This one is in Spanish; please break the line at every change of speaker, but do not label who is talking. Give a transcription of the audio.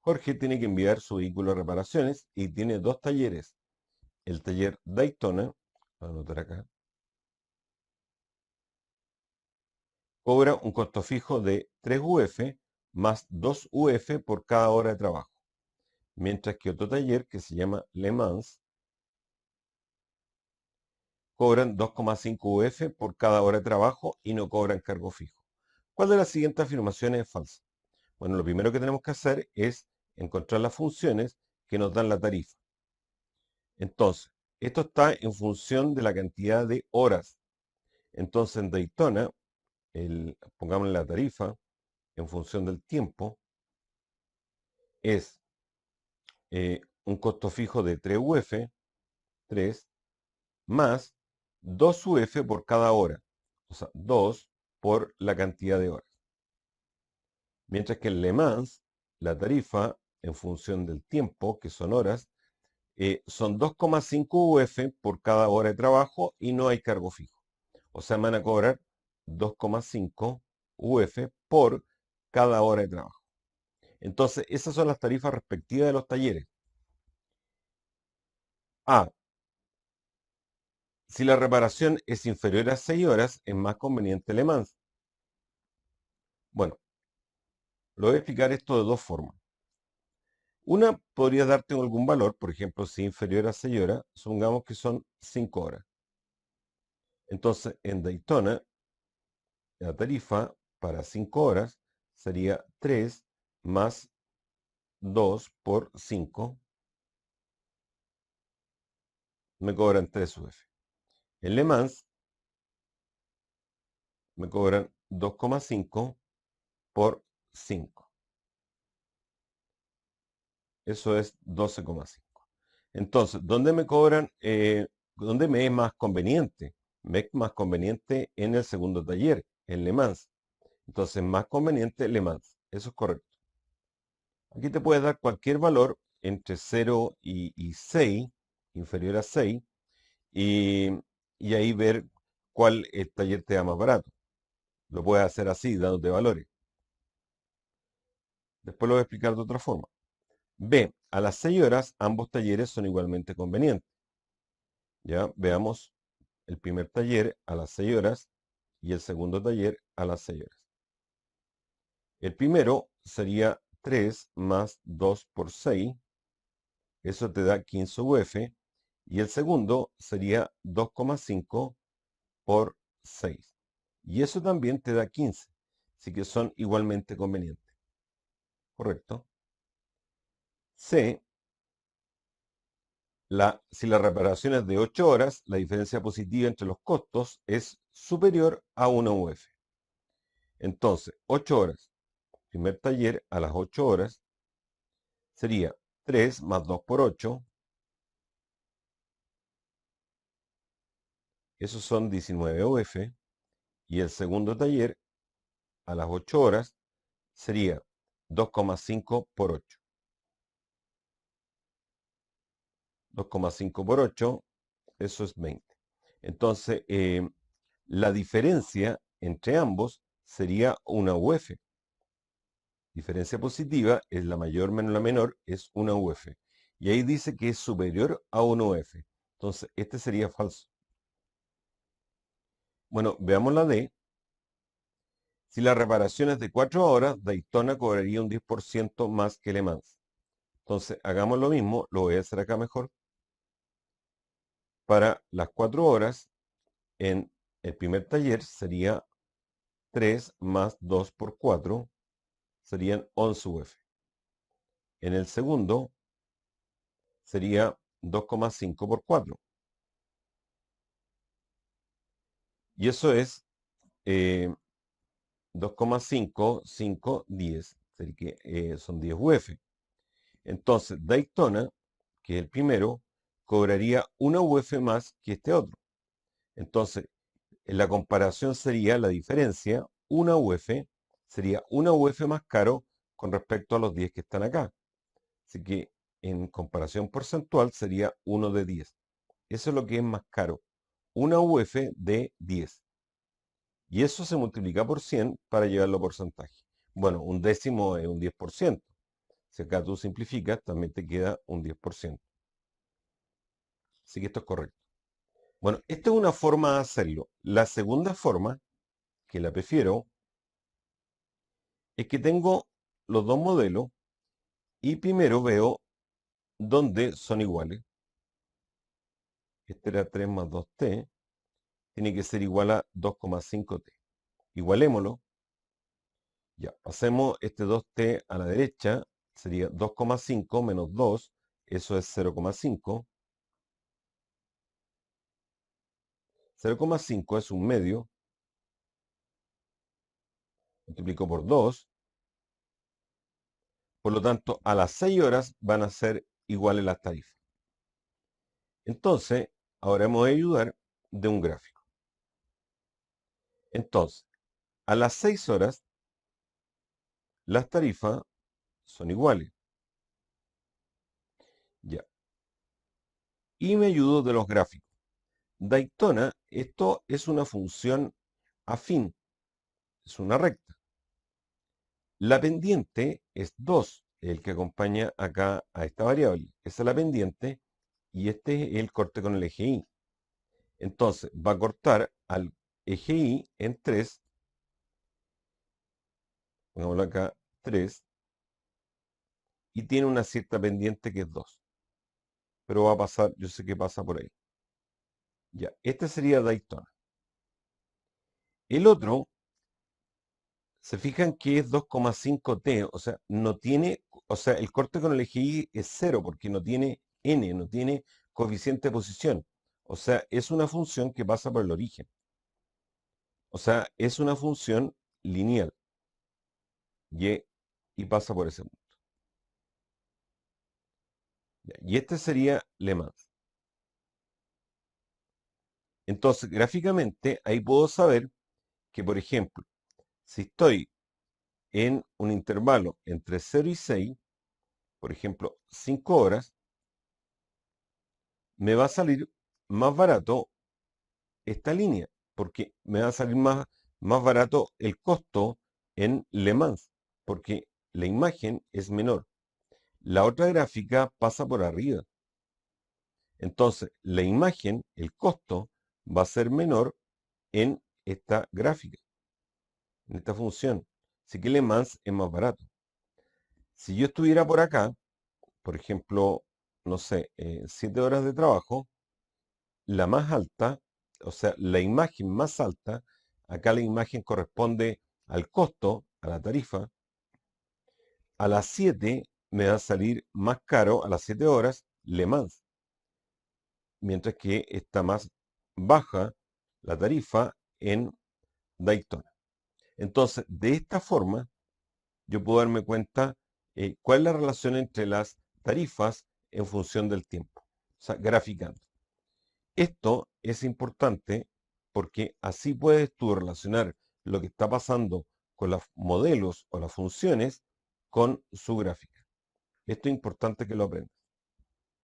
Jorge tiene que enviar su vehículo a reparaciones y tiene dos talleres. El taller Daytona, voy a anotar acá, cobra un costo fijo de 3 UF más 2 UF por cada hora de trabajo. Mientras que otro taller que se llama Le Mans cobran 2,5 UF por cada hora de trabajo y no cobran cargo fijo. ¿Cuál de las siguientes afirmaciones es falsa? Bueno, lo primero que tenemos que hacer es encontrar las funciones que nos dan la tarifa. Entonces, esto está en función de la cantidad de horas. Entonces, en Daytona, pongamos la tarifa en función del tiempo, es un costo fijo de 3 UF, 3, más 2 UF por cada hora. O sea, 2 por la cantidad de horas. Mientras que en Le Mans, la tarifa en función del tiempo, que son horas, son 2,5 UF por cada hora de trabajo y no hay cargo fijo. O sea, me van a cobrar 2,5 UF por cada hora de trabajo. Entonces, esas son las tarifas respectivas de los talleres. A. Si la reparación es inferior a 6 horas, es más conveniente Le Mans. Bueno, lo voy a explicar esto de dos formas. Una podría darte algún valor, por ejemplo, si inferior a 6 horas, supongamos que son 5 horas. Entonces, en Daytona, la tarifa para 5 horas sería 3 más 2 por 5, me cobran 3 UF. En Le Mans me cobran 2,5 por 5. Eso es 12,5. Entonces, ¿dónde me cobran? ¿Dónde me es más conveniente? Me es más conveniente en el segundo taller, en Le Mans. Entonces, más conveniente Le Mans. Eso es correcto. Aquí te puedes dar cualquier valor entre 0 y 6, inferior a 6, y, y ahí ver cuál taller te da más barato. Lo puedes hacer así, dándote valores. Después lo voy a explicar de otra forma. B. A las 6 horas ambos talleres son igualmente convenientes. Ya veamos el primer taller a las 6 horas y el segundo taller a las 6 horas. El primero sería 3 más 2 por 6. Eso te da 15 UF. Y el segundo sería 2,5 por 6. Y eso también te da 15. Así que son igualmente convenientes. ¿Correcto? C. Si la reparación es de 8 horas, la diferencia positiva entre los costos es superior a 1 UF. Entonces, 8 horas. Primer taller a las 8 horas sería 3 más 2 por 8. Esos son 19 UF. Y el segundo taller a las 8 horas sería 2,5 por 8. 2,5 por 8, eso es 20. Entonces, la diferencia entre ambos sería una UF. Diferencia positiva es la mayor menos la menor, es una UF. Y ahí dice que es superior a una UF. Entonces, este sería falso. Bueno, veamos la D. Si la reparación es de 4 horas, Daytona cobraría un 10% más que Le Mans. Entonces, hagamos lo mismo, lo voy a hacer acá mejor. Para las 4 horas, en el primer taller sería 3 más 2 por 4, serían 11 UF. En el segundo sería 2,5 por 4. Y eso es 2,5, 5, 10. Así que son 10 UF. Entonces, Daytona, que es el primero, cobraría una UF más que este otro. Entonces, en la comparación sería la diferencia, una UF, sería una UF más caro con respecto a los 10 que están acá. Así que en comparación porcentual sería 1 de 10. Eso es lo que es más caro. Una UF de 10. Y eso se multiplica por 100 para llevarlo a porcentaje. Bueno, un décimo es un 10%. Si acá tú simplificas, también te queda un 10%. Así que esto es correcto. Bueno, esta es una forma de hacerlo. La segunda forma, que la prefiero, es que tengo los dos modelos y primero veo dónde son iguales. Este era 3 más 2t, tiene que ser igual a 2,5t. Igualémoslo. Ya, pasemos este 2t a la derecha, sería 2,5 menos 2, eso es 0,5. 0,5 es un medio, multiplico por 2, por lo tanto a las 6 horas van a ser iguales las tarifas. Entonces, ahora hemos de ayudar de un gráfico. Entonces, a las 6 horas, las tarifas son iguales. Ya. Y me ayudo de los gráficos. Daytona, esto es una función afín, es una recta. La pendiente es 2, el que acompaña acá a esta variable. Esa es la pendiente y este es el corte con el eje Y. Entonces, va a cortar al eje Y en 3, pongámoslo acá, 3, y tiene una cierta pendiente que es 2. Pero va a pasar, yo sé que pasa por ahí. Ya, este sería Daytona. El otro, se fijan que es 2,5t, o sea, no tiene, o sea, el corte con el eje Y es 0 porque no tiene n, no tiene coeficiente de posición. O sea, es una función que pasa por el origen. O sea, es una función lineal. Y pasa por ese punto. Ya, y este sería Le Mans. Entonces, gráficamente, ahí puedo saber que, por ejemplo, si estoy en un intervalo entre 0 y 6, por ejemplo, 5 horas, me va a salir más barato esta línea, porque me va a salir más barato el costo en Le Mans, porque la imagen es menor. La otra gráfica pasa por arriba. Entonces, la imagen, el costo, va a ser menor en esta gráfica, en esta función. Así que Le Mans es más barato. Si yo estuviera por acá, por ejemplo, no sé, 7 horas de trabajo, la más alta, o sea, la imagen más alta, acá la imagen corresponde al costo, a la tarifa, a las 7 me va a salir más caro, a las 7 horas, Le Mans, mientras que está más baja la tarifa en Daytona. Entonces, de esta forma, yo puedo darme cuenta cuál es la relación entre las tarifas en función del tiempo, o sea, graficando. Esto es importante porque así puedes tú relacionar lo que está pasando con los modelos o las funciones con su gráfica. Esto es importante que lo aprendas.